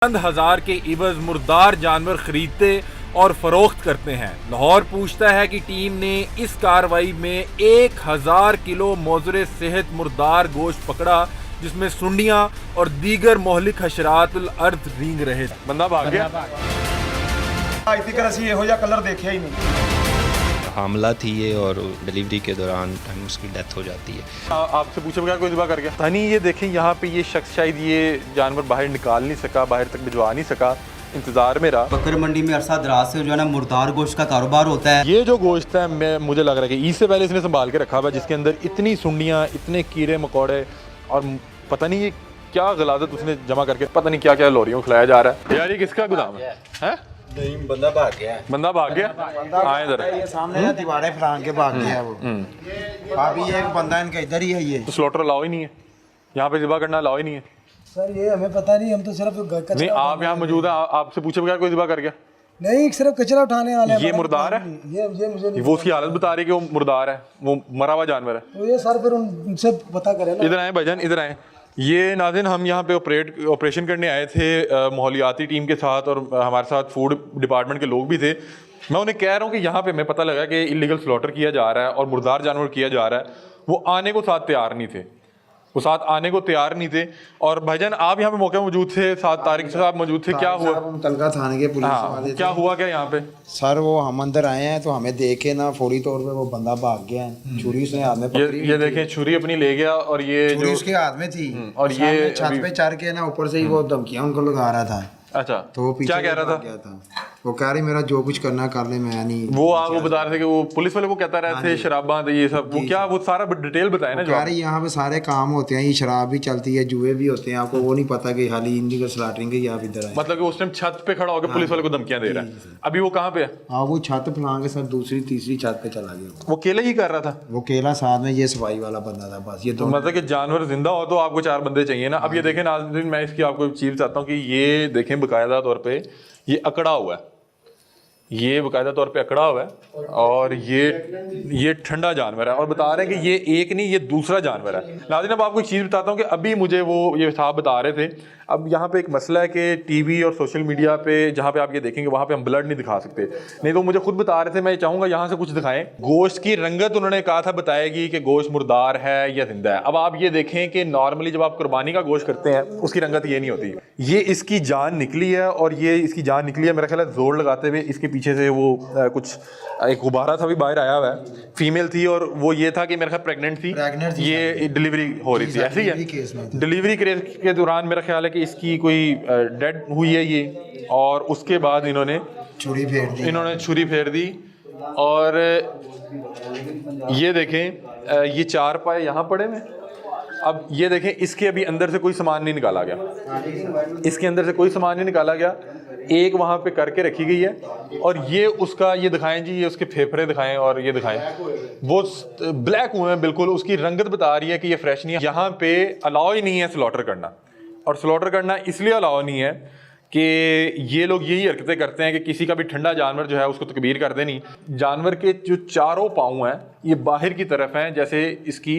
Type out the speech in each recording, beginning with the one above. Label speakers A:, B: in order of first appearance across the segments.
A: चंद हजार के इवज मुर्दार जानवर खरीदते और फरोख्त करते हैं। लाहौर पूछता है कि टीम ने इस कार्रवाई में 1000 किलो मौजूद सेहत मुर्दार गोश्त पकड़ा, जिसमें सुंडियां और दीगर मोहलिक हशरातुल अर्द रींग रहे।
B: बंदा भाग गया।
C: इतनी तरह से यहो कलर देखा ही नहीं।
D: हामला थी ये और डिलीवरी के दौरान उसकी डेथ हो जाती है।
B: आपसे पूछे बगैर कोई ज़िबा कर गया। तानी ये देखें, यहाँ पे ये शख्स शायद ये जानवर बाहर निकाल नहीं सका, बाहर तक भिजवा नहीं सका, इंतजार में रहा।
E: बकर मंडी में अरसा दराज से जो है ना मुर्दार गोश्त का कारोबार होता है।
B: ये जो गोश्त है मुझे लग रहा है कि ईद से पहले इसने संभाल के रखा हुआ है, जिसके अंदर इतनी सुंडियाँ, इतने कीड़े मकोड़े और पता नहीं ये क्या गलाजत उसने जमा करके पता नहीं क्या क्या लोरियों खिलाया जा रहा है। यार ये किसका गोदाम है?
C: नहीं, बंदा भाग गया है।
B: बंदा भाग गया। आए इधर,
C: ये सामने ना दीवारें फलांग के भाग गया है वो। अभी ये एक बंदा इनका इधर ही है। ये
B: तो स्लॉटर अलाउ ही नहीं है यहाँ पे, ज़िबा करना अलाउ ही नहीं है।
F: सर ये हमें पता नहीं, हम तो सिर्फ
B: नहीं, आप यहाँ मौजूद हैं, आपसे पूछे बगैर कोई ज़िबा कर गया?
F: नहीं, सिर्फ कचरा उठाने वाले हैं।
B: ये मुर्दार है?
F: ये मुझे नहीं।
B: वो उसकी हालत बता रही है कि वो मुर्दार है, वो मरा हुआ जानवर है।
F: तो ये सर फिर उनसे पता करें ना।
B: इधर आए भाईजान, इधर आए। ये नाज़रीन, हम यहाँ पे ऑपरेशन करने आए थे माहौलियाती टीम के साथ, और हमारे साथ फूड डिपार्टमेंट के लोग भी थे। मैं उन्हें कह रहा हूँ कि यहाँ पे हमें पता लगा कि इलीगल स्लॉटर किया जा रहा है और मुर्दार जानवर किया जा रहा है। वो आने को साथ तैयार नहीं थे, वो साथ आने को तैयार नहीं थे। और भाईजान आप यहाँ पे मौके मौजूद थे, 7 तारीख से आप मौजूद थे। क्या हुआ?
C: मुतलका थाने के पुलिस वाले
B: क्या हुआ क्या यहाँ पे?
C: सर वो हम अंदर आए हैं तो हमें देखे ना फौरी तौर पे वो बंदा भाग गया है। छुरी उसने हाथ में पकड़ी।
B: ये देखें, छुरी अपनी ले गया और ये
C: छुरी उसके हाथ में थी।
B: और ये
C: छत पे चढ़ के ना ऊपर से ही वो धमकियां उनको लगा रहा था।
B: अच्छा,
C: तो वो पीछे
B: क्या कह रहा
C: था? वो कह रही मेरा जो कुछ करना कर ले, मैं नहीं।
B: वो बता रहे थे कि वो पुलिस वाले को कहता रहे थे शराबा ये सब, वो क्या, वो सारा डिटेल बताया ना।
C: कह रही यहाँ पे सारे काम होते हैं, ये शराब भी चलती है, जुए भी होते हैं, आपको वो नहीं पता कि हाली इनकी स्लॉटरिंग है। आप इधर आए,
B: मतलब कि उस टाइम छत पे खड़ा होकर पुलिस वाले को धमकियां दे रहा है। अभी वो कहाँ पे है?
C: हाँ, वो छत फलांग के साथ दूसरी तीसरी छत पे चला गया।
B: वो अकेले ही कर रहा था?
C: वो अकेला, साथ में ये सफाई वाला बंदा था, बस ये
B: तो मतलब कि जानवर जिंदा हो तो आपको 4 बंदे चाहिए ना। अब ये देखें नाज़रीन, मैं इसकी आपको चीज बताता हूँ कि ये देखें बाकायदा तौर पे ये अकड़ा हुआ है, ये बाकायदा तौर पे अकड़ा हुआ है, और ये ठंडा जानवर है। और बता रहे हैं कि ये एक नहीं, ये दूसरा जानवर है। नाज़रीन अब आपको एक चीज़ बताता हूँ कि अभी मुझे वो ये साहब बता रहे थे, अब यहाँ पे एक मसला है कि टीवी और सोशल मीडिया पे जहाँ पे आप ये देखेंगे वहाँ पे हम ब्लड नहीं दिखा सकते। नहीं तो मुझे खुद बता रहे थे, मैं चाहूँगा यहाँ से कुछ दिखाएं। गोश्त की रंगत उन्होंने कहा था बताएगी कि गोश्त मुर्दार है या जिंदा है। अब आप ये देखें कि नॉर्मली जब आप कुर्बानी का गोश्त करते हैं उसकी रंगत ये नहीं होती। ये इसकी जान निकली है, और ये इसकी जान निकली है मेरा ख्याल है जोर लगाते हुए। इसके पीछे से वो कुछ एक गुब्बारा था भी बाहर आया हुआ है, फीमेल थी, और वो ये था कि मेरा ख्याल प्रेग्नेंट थी। ये डिलीवरी हो रही थी, ऐसी है डिलीवरी के दौरान मेरा ख्याल है कि इसकी कोई डेड हुई है ये, और उसके बाद इन्होंने छुरी फेर दी। और ये देखें, ये 4 पाए यहाँ पड़े हुए। अब ये देखें, इसके अभी अंदर से कोई सामान नहीं निकाला गया, इसके अंदर से कोई सामान नहीं निकाला गया। एक वहाँ पे करके रखी गई है, और ये उसका, ये दिखाएं जी, ये उसके फेफड़े दिखाएं, और ये दिखाएं, वो ब्लैक हुए हैं बिल्कुल। उसकी रंगत बता रही है कि ये फ्रेश नहीं है। यहाँ पे अलाउ ही नहीं है स्लॉटर करना, और स्लॉटर करना इसलिए अलाउ नहीं है कि ये लोग यही हरकतें करते हैं कि किसी का भी ठंडा जानवर जो है उसको तकबीर कर देनी। जानवर के जो चारों पाँव हैं ये बाहर की तरफ हैं, जैसे इसकी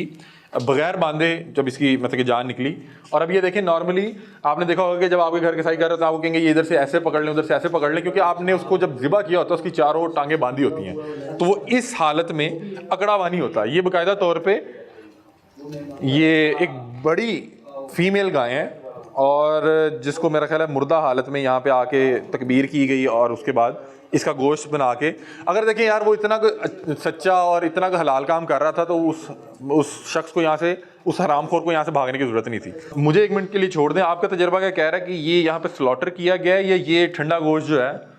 B: बगैर बांधे जब इसकी मतलब कि जान निकली। और अब ये देखें, नॉर्मली आपने देखा होगा कि जब आपके घर के साई कर रहे हो तो आपको कहेंगे ये इधर से ऐसे पकड़ लें, उधर से ऐसे पकड़ लें, क्योंकि आपने उसको जब ज़िबा किया होता है उसकी चारों टांगें बांधी होती हैं, तो वो इस हालत में अकड़ा हुआ नहीं होता। ये बाकायदा तौर पे ये एक बड़ी फीमेल गाय है, और जिसको मेरा ख्याल है मुर्दा हालत में यहाँ पे आके तकबीर की गई, और उसके बाद इसका गोश्त बना के। अगर देखें यार, वो इतना सच्चा और इतना हलाल काम कर रहा था, तो उस शख्स को यहाँ से, उस हरामखोर को यहाँ से भागने की जरूरत नहीं थी। मुझे 1 मिनट के लिए छोड़ दें। आपका तजर्बा क्या कह रहा है कि ये यहाँ पे स्लॉटर किया गया है, या ये ठंडा गोश्त जो है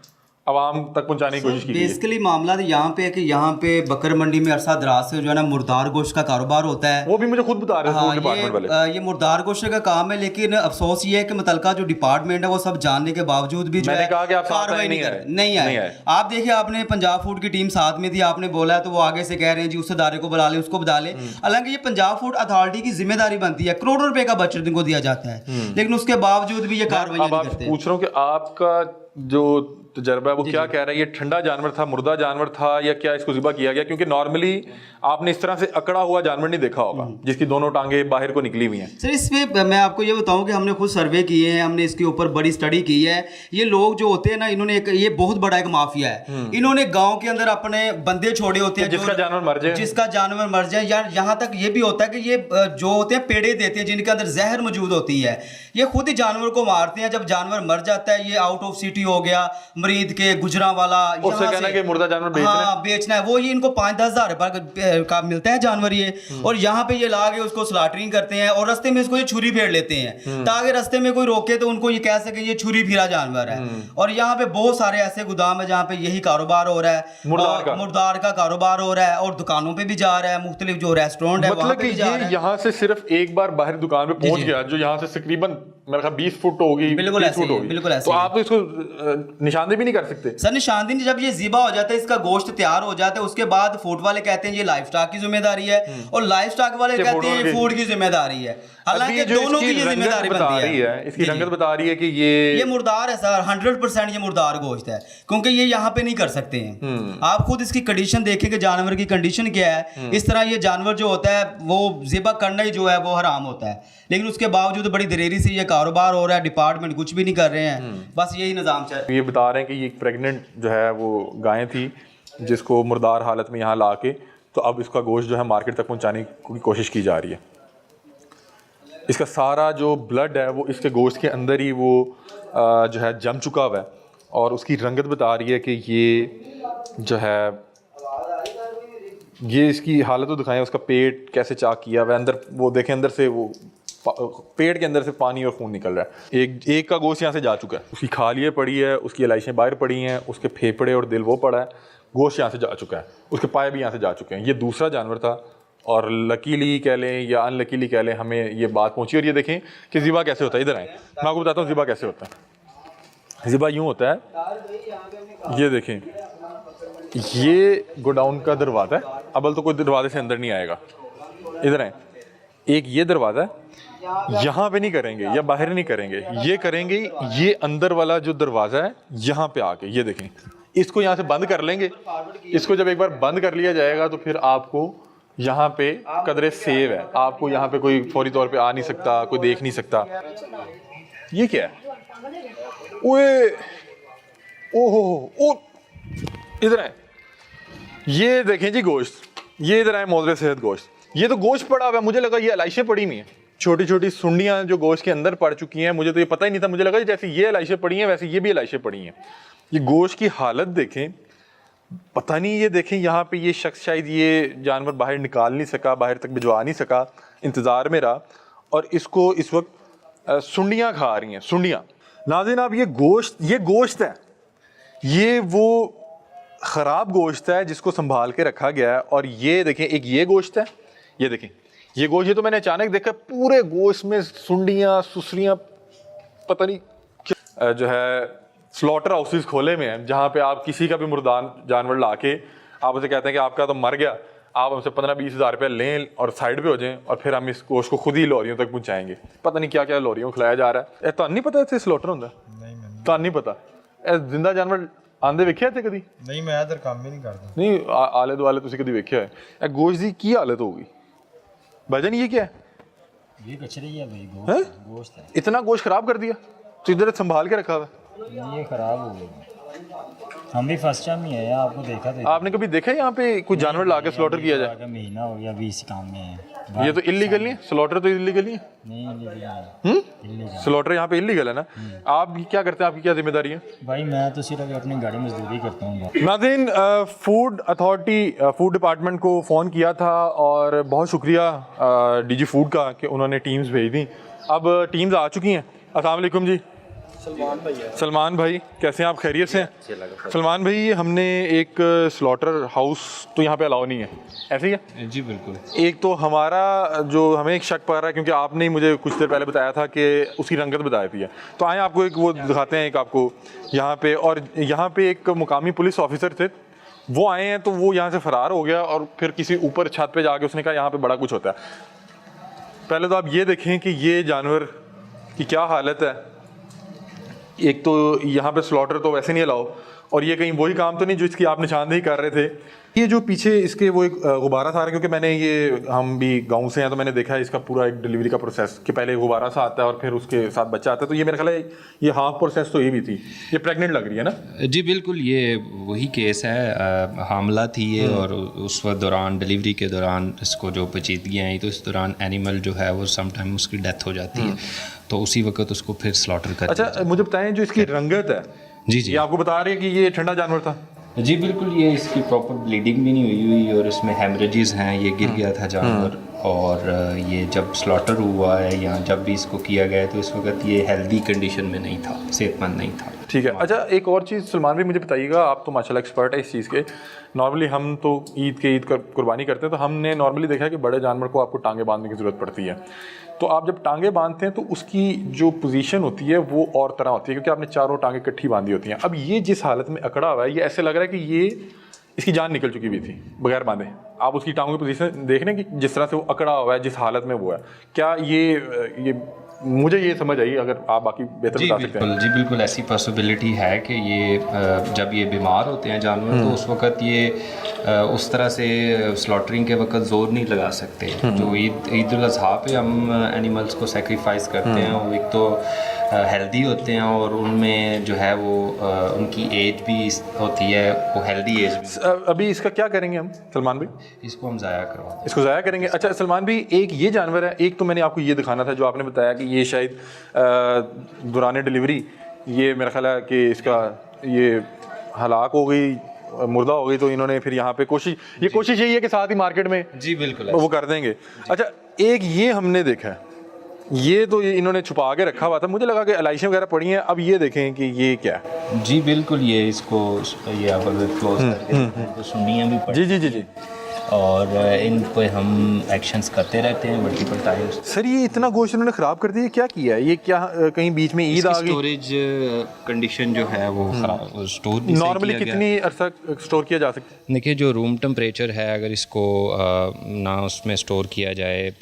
B: आवाम तक पहुंचाने की कोशिश की?
E: बेसिकली मामला यहाँ पे है कि यहाँ पे बकर मंडी में अरसा दराज से जो है ना मुर्दार गोश्त का कारोबार होता है।
B: वो भी मुझे खुद बता रहे हैं फूड डिपार्टमेंट वाले।
E: ये मुर्दार गोश्त का काम है, लेकिन अफसोस ये है कि मुतलका जो डिपार्टमेंट है वो सब जानने के बावजूद भी जो है कार्रवाई नहीं आए। आप देखिए, आपने पंजाब फूड की टीम साथ में थी, आपने बोला है तो वो आगे से कह रहे हैं जी उस अदारे को बुला लें, उसको बुला लें। हालांकि ये पंजाब फूड अथॉरिटी की जिम्मेदारी बनती है, करोड़ों रुपए का बजट इनको दिया जाता है, लेकिन उसके बावजूद भी ये कार्रवाई नहीं करते।
B: पूछ रहा हूँ कि आपका जो तजर्बा है वो क्या कह रहा है, ये ठंडा जानवर था, मुर्दा जानवर था, या क्या इसको ज़िबा किया गया? क्योंकि नॉर्मली आपने इस तरह से अकड़ा हुआ जानवर नहीं देखा होगा जिसकी दोनों टांगे बाहर को निकली हुई हैं।
E: सर इसमें मैं आपको ये बताऊं कि हमने खुद सर्वे किए हैं, हमने इसके ऊपर बड़ी स्टडी की है। ये लोग जो होते हैं ना, इन्होंने ये बहुत बड़ा एक माफिया है, इन्होंने गाँव के अंदर अपने बंदे छोड़े होते हैं
B: जिसका जानवर
E: मर जाए, या यहाँ तक ये भी होता है कि ये जो होते हैं पेड़े देते हैं जिनके अंदर जहर मौजूद होती है, ये खुद ही जानवर को मारते हैं। जब जानवर मर जाता है, ये आउट ऑफ सिटी हो गया, मरीद के गुजरांवाला,
B: उससे कहना है कि मुर्दा जानवर
E: बेचना है, वो ये इनको 5-10 हज़ार रुपए का मिलता है जानवर ये, और यहाँ पे ये ला के उसको स्लाटरिंग करते हैं और रास्ते में इसको ये छुरी फेर लेते हैं ताकि रास्ते में कोई रोके तो उनको ये कह सके ये छुरी फिरा जानवर है। और यहाँ पे बहुत सारे ऐसे गोदाम है जहाँ पे यही कारोबार हो रहा है, मुर्दार का कारोबार हो रहा है, और दुकानों पे भी जा रहा है, मुख्तलिफ जो रेस्टोरेंट है वहाँ पे भी जा रहा है।
B: यहाँ से सिर्फ एक बार बाहर दुकान पे पहुंच गया, जो यहाँ से तकरीबन मेरे ख्याल 20 फुट होगी,
E: बिल्कुल ऐसे
B: तो आप तो इसको निशानदेही भी नहीं कर सकते
E: सर। निशानदेही जब ये ज़िबा हो जाता है, इसका गोश्त तैयार हो जाता है, उसके बाद फूड वाले कहते हैं ये लाइफ स्टॉक की जिम्मेदारी है, और लाइफ स्टॉक वाले कहते हैं फूड की जिम्मेदारी है। हालांकि दोनों की ये जिम्मेदारी बनती है।
B: इसकी रंगत बता रही है कि ये
E: मुर्दार है सर, 100% ये मुर्दार गोश्त है, क्योंकि ये यहाँ पे नहीं कर सकते हैं। आप खुद इसकी कंडीशन देखें कि जानवर की कंडीशन क्या है। इस तरह ये जानवर जो होता है वो ज़िबा करना ही जो है वो हराम होता है, लेकिन उसके बावजूद बड़ी दलेरी से ये कारोबार हो रहा है, डिपार्टमेंट कुछ भी नहीं कर रहे हैं, बस यही निज़ाम चल रहा है।
B: ये बता रहे हैं कि ये प्रेग्नेंट जो है वो गायें थी जिसको मुर्दार हालत में यहाँ ला के, तो अब इसका गोश्त जो है मार्केट तक पहुँचाने की कोशिश की जा रही है। इसका सारा जो ब्लड है वो इसके गोश्त के अंदर ही वो जो है जम चुका हुआ है, और उसकी रंगत बता रही है कि ये जो है ये इसकी हालत तो दिखाएं, उसका पेट कैसे चाक किया हुआ है, अंदर वो देखें, अंदर से वो पेट के अंदर से पानी और खून निकल रहा है। एक का गोश्त यहाँ से जा चुका है, उसकी खालियाँ पड़ी है, उसकी इलाइशें बाहर पड़ी हैं, उसके फेफड़े और दिल वो पड़ा है, गोश्त यहाँ से जा चुका है, उसके पाए भी यहाँ से जा चुके हैं। ये दूसरा जानवर था, और लकीली कह लें या अनलकीली कह लें, हमें ये बात पहुंची। और ये देखें कि ज़िबा कैसे होता है। इधर आए, मैं आपको बताता हूँ ज़िबा कैसे होता है। ज़िबा यूँ होता है, ये देखें, ये गोडाउन का दरवाज़ा है, अबल तो कोई दरवाजे से अंदर नहीं आएगा। इधर आए, एक ये दरवाज़ा है, यहाँ पे नहीं करेंगे या बाहर नहीं करेंगे, ये करेंगे ये अंदर वाला जो दरवाज़ा है यहाँ पे आके, ये देखें, इसको यहाँ से बंद कर लेंगे। इसको जब एक बार बंद कर लिया जाएगा तो फिर आपको यहाँ पे कदरे सेव है, आपको यहाँ पे कोई फौरी तौर पे आ नहीं सकता, कोई देख नहीं सकता। ये क्या है? ओए ओहो, इधर आए, ये देखें जी गोश्त, ये इधर आए मोज़रे सेहत गोश्त, ये तो गोश्त पड़ा हुआ है। मुझे लगा ये इलाइशें पड़ी हुई हैं, छोटी छोटी सुंडियाँ जो गोश्त के अंदर पड़ चुकी हैं, मुझे तो ये पता ही नहीं था। मुझे लगा जैसे ये इलाइशें पड़ी हैं वैसे ये भी इलाइशें पड़ी हैं। ये गोश्त की हालत देखें, पता नहीं, ये देखें यहाँ पे ये शख्स शायद ये जानवर बाहर निकाल नहीं सका, बाहर तक भिजवा नहीं सका, इंतज़ार में रहा, और इसको इस वक्त सुंडियाँ खा रही हैं, सुंडियाँ। नाज़रीन आप ये गोश्त है, ये वो ख़राब गोश्त है जिसको संभाल के रखा गया है। और ये देखें, एक ये गोश्त है, ये देखें ये गोश्त, ये तो मैंने अचानक देखा पूरे गोश्त में सुंडियाँ सुसरियाँ, पता नहीं क्या जो है स्लॉटर हाउसेस खोले में हैं, जहाँ पे आप किसी का भी मुर्दार जानवर लाके आप उसे कहते हैं कि आपका तो मर गया, आप हमसे 15-20 हज़ार रुपये लें और साइड पे हो जाएं, और फिर हम इस गोश्त को खुद ही लॉरियों तक पहुँचाएंगे। पता नहीं क्या क्या लॉरियों को खिलाया जा रहा है। तो नहीं पता इतने स्लॉटर होंगे? तो नहीं पता। जिंदा जानवर आंदे वेख्या थे कभी?
C: नहीं, मैं इधर काम भी नहीं करता।
B: नहीं, आले दुआले तुसी कभी वेख्या है? गोश्त दी की हालत होगी भाईजान? ये क्या है?
G: ये कचरी है भाई, गोश्त है।
B: इतना गोश्त खराब कर दिया, तो इधर संभाल के रखा हुआ।
G: ये खराब हो गया, हम भी फर्स्ट टाइम ही है, आपको देखा था।
B: आपने कभी देखा यहाँ पे कोई जानवर लाके स्लॉटर किया जाए?
G: महीना हो गया, 20 काम में है।
B: ये तो इलीगल नहीं है, स्लॉटर तो इलीगल नहीं है।
G: नहीं,
B: स्लॉटर यहाँ पे इलीगल है ना। आप क्या करते हैं, आपकी क्या जिम्मेदारी है?
G: भाई मैं तो सिर्फ अपनी गाड़ी मजदूरी करता हूँ।
B: नाज़रीन, फूड अथॉरिटी, फूड डिपार्टमेंट को फ़ोन किया था, और बहुत शुक्रिया डीजी फूड का कि उन्होंने टीम्स भेज दी। अब टीम्स आ चुकी हैं। अस्सलाम वालेकुम जी। सलमान भाई कैसे हैं आप? खैरियत से हैं? सलमान भाई, हमने एक स्लॉटर हाउस तो यहाँ पे अलाउ नहीं है, ऐसे ही है?
D: जी बिल्कुल।
B: एक तो हमारा जो हमें एक शक पड़ रहा है, क्योंकि आपने मुझे कुछ देर पहले बताया था कि उसकी रंगत बताई थी है, तो आए आपको एक वो दिखाते हैं एक आपको यहाँ पे। और यहाँ पे एक मुकामी पुलिस ऑफिसर थे, वो आए हैं, तो वो यहाँ से फ़रार हो गया, और फिर किसी ऊपर छत पे जाके उसने कहा यहाँ पे बड़ा कुछ होता है। पहले तो आप ये देखें कि ये जानवर की क्या हालत है। एक तो यहाँ पे स्लॉटर तो वैसे नहीं अलाउ, और ये कहीं वही काम तो नहीं जो इसकी आप निशानदेही कर रहे थे। ये जो पीछे इसके वो एक गुब्बारा सा आ रहा है, क्योंकि मैंने ये, हम भी गांव से हैं तो मैंने देखा है इसका पूरा एक डिलीवरी का प्रोसेस कि पहले गुब्बारा सा आता है और फिर उसके साथ बच्चा आता है, तो ये मेरा ख्याल है ये हाफ प्रोसेस तो ये भी थी। ये प्रेग्नेंट लग रही है ना?
D: जी बिल्कुल, ये वही केस है। हामला थी ये, और उस वक्त दौरान डिलीवरी के दौरान इसको जो पेचीदगियाँ आई तो इस दौरान एनिमल जो है वो समटाइम उसकी डेथ हो जाती है, तो उसी वक्त उसको फिर स्लॉटर कर।
B: अच्छा मुझे बताएं, जो इसकी रंगत है,
D: जी
B: ये आपको बता रही है कि ये ठंडा जानवर था?
D: जी बिल्कुल, ये इसकी प्रॉपर ब्लीडिंग भी नहीं हुई और इसमें हेमरेजेस हैं, ये गिर गया था जानवर। और ये जब स्लॉटर हुआ है या जब भी इसको किया गया है तो इस वक्त ये हेल्दी कंडीशन में नहीं था, सेहतमंद नहीं था।
B: ठीक है। अच्छा एक और चीज़ सलमान भाई मुझे बताइएगा, आप तो माशाल्लाह एक्सपर्ट है इस चीज़ के। नॉर्मली हम तो ईद कुर्बानी करते हैं, तो हमने नॉर्मली देखा है कि बड़े जानवर को आपको टांगे बांधने की ज़रूरत पड़ती है। तो आप जब टांगे बांधते हैं तो उसकी जो पोजीशन होती है वो और तरह होती है, क्योंकि आपने चारों टांगे इकट्ठी बांधी होती हैं। अब ये जिस हालत में अकड़ा हुआ है, ये ऐसे लग रहा है कि ये इसकी जान निकल चुकी हुई थी बगैर बांधे। आप उसकी टांगों की पोजीशन देख रहे हैं कि जिस तरह से वो अकड़ा हुआ है, जिस हालत में वो है, क्या ये मुझे ये समझ आई, अगर आप बाकी बेहतर बता सकते हैं।
D: जी बिल्कुल, ऐसी पॉसिबिलिटी है कि ये जब ये बीमार होते हैं जानवर तो उस वक्त ये उस तरह से स्लॉटरिंग के वक्त जोर नहीं लगा सकते। जो ईद उल अज़हा पे हम एनिमल्स को सेक्रीफाइस करते हैं, वो एक तो हेल्दी होते हैं और उनमें जो है वो उनकी एज भी होती है, वो हेल्दी एज भी।
B: अभी इसका क्या करेंगे हम सलमान भाई?
D: इसको हम ज़ाया करवाएंगे।
B: इसको ज़ाया करेंगे। अच्छा सलमान भाई, एक ये जानवर है, एक तो मैंने आपको ये दिखाना था जो आपने बताया कि ये शायद दौरान डिलीवरी ये मेरा ख्याल है कि इसका ये हलाक हो गई, मुर्दा हो गई, तो इन्होंने फिर यहाँ पे कोशिश यही है कि साथ ही मार्केट में
D: जी बिल्कुल
B: वो कर देंगे। अच्छा एक ये हमने देखा है, ये तो ये इन्होंने छुपा के रखा हुआ था, मुझे लगा कि एलाइशें वगैरह पड़ी हैं। अब ये देखें कि ये क्या है।
D: जी बिल्कुल, ये इसको ये आप अगर क्लोज करके तो सुनियाँ भी पड़ी।
B: जी
D: और इन पे हम एक्शंस करते रहते हैं मल्टीपल टाइम्स।
B: सर ये इतना गोश्त इन्होंने ख़राब कर दिया, क्या किया है? ये क्या कहीं बीच में ईद आ गई?
D: स्टोरेज कंडीशन जो है वो खराब, स्टोर भी
B: नॉर्मली कितनी अर्सा स्टोर किया जा सकता है?
D: देखिए जो रूम टेम्परेचर है, अगर इसको ना उसमें स्टोर किया जाए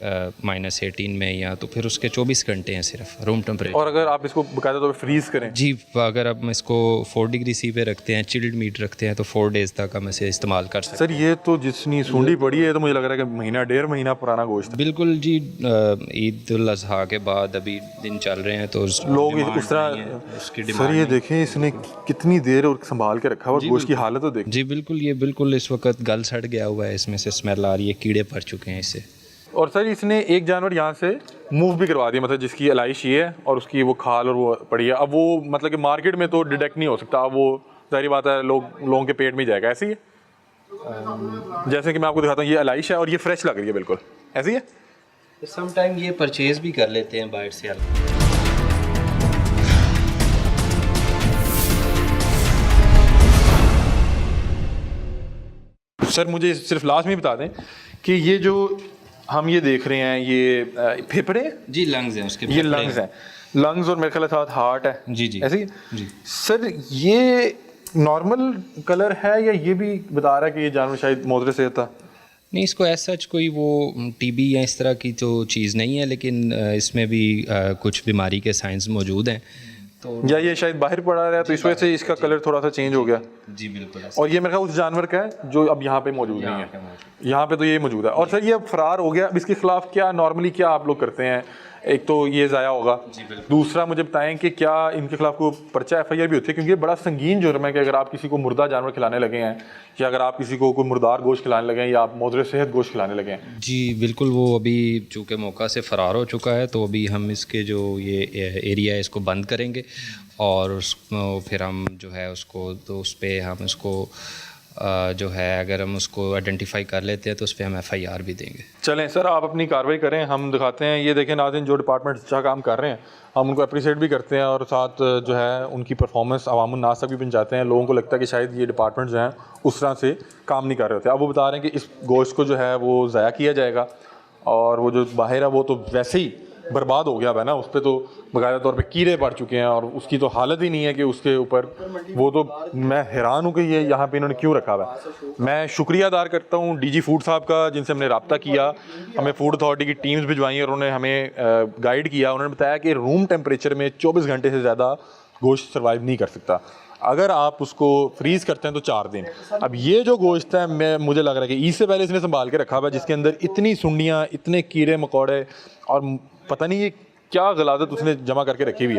D: -18 में या, तो फिर उसके 24 घंटे हैं सिर्फ रूम टेम्परेचर।
B: और अगर आप इसको बाकायदा तौर पर फ्रीज़ करें?
D: जी, अगर हम इसको 4 डिग्री सी पे रखते हैं, चिल्ड मीट रखते हैं, तो 4 डेज़ तक हम इसे इस्तेमाल कर सकते हैं।
B: सर ये तो जितनी सूंडी पड़ी है तो मुझे लग रहा है कि महीना 1.5 महीना पुराना गोश्त।
D: बिल्कुल जी, ईद उल अज़हा के बाद अभी दिन चल रहे हैं तो
B: लोग उस तरह। सर ये देखें इसने कितनी देर और संभाल के रखा हुआ, गोश्त की हालत तो देखें।
D: जी बिल्कुल, ये बिल्कुल इस वक्त गल सड़ गया हुआ है, इसमें से स्मेल आ रही है, कीड़े पड़ चुके हैं इससे।
B: और सर इसने एक जानवर यहाँ से मूव भी करवा दिया, मतलब जिसकी एलाइश ये है और उसकी वो खाल और वो पड़ी है। अब वो मतलब कि मार्केट में तो डिटेक्ट नहीं हो सकता, अब वो जाहिर बात है लोगों के पेट में ही जाएगा। ऐसी है जैसे कि मैं आपको दिखाता हूँ, ये एलाइश है और ये फ्रेश लग रही है, बिल्कुल ऐसी है।
D: सम टाइम ये परचेज भी कर लेते हैं बाहर से।
B: सर मुझे सिर्फ लास्ट में बता दें कि ये जो हम ये देख रहे हैं, ये फेफड़े?
D: जी लंग्स हैं उसके।
B: ये लंग्स हैं, लंग्स और मेरे ख्याल साथ हार्ट है।
D: जी
B: ऐसे ही
D: जी।
B: सर ये नॉर्मल कलर है या ये भी बता रहा है कि ये जानवर शायद मोदरे से था?
D: नहीं, इसको ऐसा कोई वो टीबी या इस तरह की तो चीज़ नहीं है, लेकिन इसमें भी कुछ बीमारी के साइंस मौजूद हैं। तो
B: या ये शायद बाहर पड़ा रहा है तो इस वजह से इसका कलर थोड़ा सा चेंज हो गया।
D: जी बिल्कुल।
B: और ये मेरे ख्याल उस जानवर का है जो अब यहाँ पे मौजूद नहीं है, यहाँ पे तो ये मौजूद है। और सर ये अब फरार हो गया, अब इसके खिलाफ क्या नॉर्मली क्या आप लोग करते हैं? एक तो ये ज़ाया होगा, दूसरा मुझे बताएं कि क्या इनके खिलाफ कोई पर्चा FIR भी होती है? क्योंकि ये बड़ा संगीन जुर्म है कि अगर आप किसी को मुर्दा जानवर खिलाने लगे हैं या अगर आप किसी को कोई मुर्दार गोश्त खिलाने लगे हैं या आप मोदरे सेहत गोश्त खिलाने लगे हैं।
D: जी बिल्कुल, वो अभी चूँकि मौका से फ़रार हो चुका है तो अभी हम इसके जो ये एरिया है इसको बंद करेंगे और फिर हम जो है उसको तो उस पर हम उसको जो है अगर हम उसको आइडेंटिफाई कर लेते हैं तो उस पर हम FIR भी देंगे।
B: चलें सर आप अपनी कार्रवाई करें, हम दिखाते हैं। ये देखें नाज़रीन, जो डिपार्टमेंट अच्छा काम कर रहे हैं हम उनको अप्रिशिएट भी करते हैं और साथ जो है उनकी परफॉर्मेंस अवामुन्नास तक भी पहुँचाते हैं। लोगों को लगता है कि शायद ये डिपार्टमेंट जो हैं उस तरह से काम नहीं कर रहे होते। अब वो बता रहे हैं कि इस गोश्त को जो है वो ज़ाया किया जाएगा और वो जो बाहर है वो तो वैसे ही बर्बाद हो गया है ना, उस पर तो बाकायदा तौर पे कीड़े पड़ चुके हैं और उसकी तो हालत ही नहीं है कि उसके ऊपर वो तो मैं हैरान हूँ कि ये यहाँ पे इन्होंने क्यों रखा हुआ है। मैं शुक्रिया अदा करता हूँ DG फूड साहब का, जिनसे हमने रब्ता किया, हमें फूड अथॉरिटी की टीम्स भिजवाई और उन्होंने हमें गाइड किया। उन्होंने बताया कि रूम टेम्परेचर में 24 घंटे से ज़्यादा गोश्त सर्वाइव नहीं कर सकता। अगर आप उसको फ्रीज़ करते हैं तो 4 दिन। अब ये जो गोश्त है मुझे लग रहा है कि ईद से पहले इसने संभाल के रखा हुआ है, जिसके अंदर इतनी सुंडियाँ, इतने कीड़े मकोड़े और पता नहीं ये क्या गलादत उसने जमा करके रखी हुई है।